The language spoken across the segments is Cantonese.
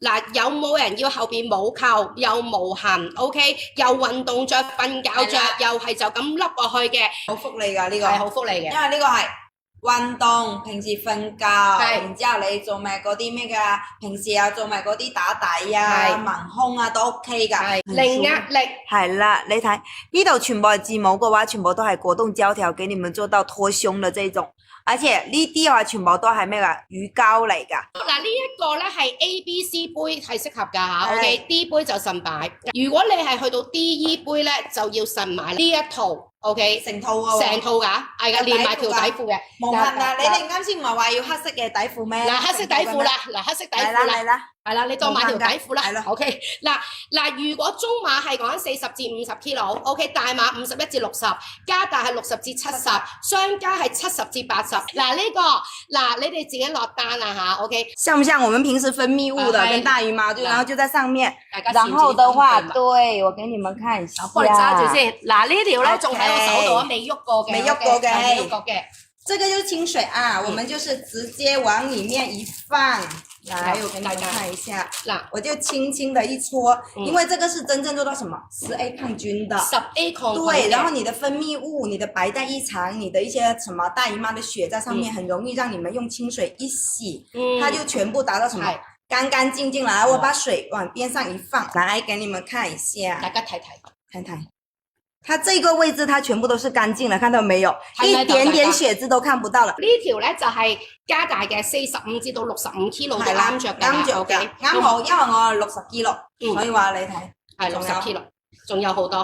嗱，有冇人要後邊冇扣又無痕 ，OK， 又運動着瞓覺着，又係就咁笠落去嘅，好福利㗎呢個，係好福利嘅，因為呢個係運動，平時瞓覺，然之後你做埋嗰啲咩㗎？平時又做埋嗰啲打底啊、文胸啊都 OK 㗎，零壓力。係啦，你睇呢度全部係字母嘅話，全部都係果凍膠條，給你們做到脫胸嘅這種。而且呢啲嘅話全部都係咩㗎？乳膠嚟㗎。嗱，呢一個咧係 A、B、C 杯係適合㗎嚇 ，OK，D 杯就慎買。如果你係去到 D、E 杯咧，就要慎買呢一套 ，OK， 成套㗎喎，成套㗎，係㗎，連埋條底褲嘅。無痕啊！你哋啱先唔係話要黑色嘅底褲咩？嗱，黑色底褲啦，嗱，黑色底褲啦。係啦，你當買條底褲啦。OK， 嗱，如果中碼係講緊40至50 kg，OK， 大碼51至60，加大係60至70，雙加係70至80。嗱呢個，嗱你哋自己落單啦嚇 ，OK。像唔像我們平時分泌物的跟大姨媽，然後就在上面。然後的話，對，我給你們看一下。幫你揸住先。嗱呢條咧仲喺我手度啊，未喐過嘅。未喐過嘅。未喐過嘅。這個就是清水啊，我們就是直接往裡面一放。來，我給你們看一下，我就輕輕的一搓，因為這個是真正做到什麼10A 抗菌的，10A 抗菌，對，然後你的分泌物、你的白帶異常、你的一些什麼大姨媽的血在上面，很容易讓你們用清水一洗，它就全部達到什麼乾乾淨淨了。來，我把水往邊上一放，來給你們看一下，大家睇睇。它這個位置它全部都是乾淨了，看到沒有？一點點血漬都看不到了。呢條咧就係加大嘅45至到65 kg 都啱着嘅，啱着嘅，啱好，因為我60 kg，所以話你睇係60 kg，仲有好多。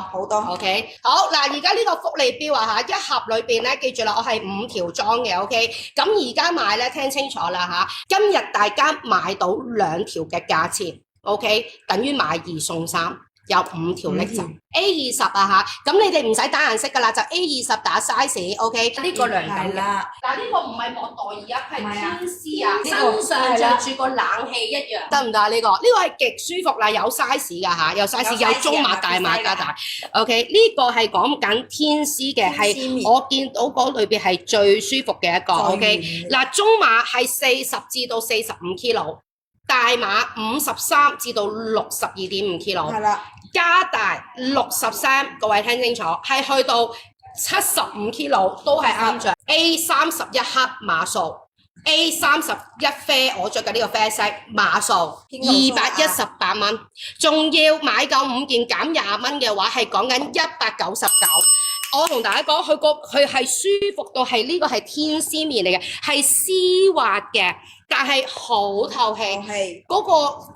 OK， 好嗱，而家呢個福利標啊嚇，一盒裏邊咧記住啦，我係5條裝嘅 OK， 咁而家買咧聽清楚啦嚇，今日大家買到2條嘅價錢 OK， 等於買2送3。有5條拎走 A20啊嚇，咁你哋唔使打顏色噶啦，就 A20打 size，OK， 呢個涼感嘅。但呢個唔係莫代爾啊，係天絲啊，身上着住個冷氣一樣，得唔得啊？呢個係極舒服啦，有 size 噶嚇，有 size 有中碼、大碼加大。OK， 呢個係講緊天絲嘅，係我見到嗰裏邊係最舒服嘅一個。OK， 嗱，中碼係40至到45 kg。大碼53至到62.5 kg， 係啦，加大63，各位聽清楚，係去到75 kg 都係啱着。A31黑碼數 ，A31啡，我着嘅呢個啡色碼數218蚊，仲要買夠5件減20蚊嘅話，係講緊199。我同大家講，佢係舒服到係呢個係天絲棉嚟嘅，係絲滑嘅。但係好透氣，嗰個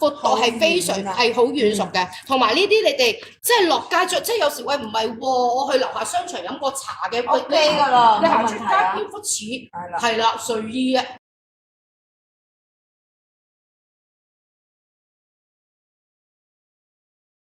闊度係非常係好軟熟嘅，同埋呢啲你哋即係落街着，即係有時喂唔係喎，我去樓下商場飲個茶嘅， OK 㗎啦，你行出街蝙蝠似係啦睡衣啊。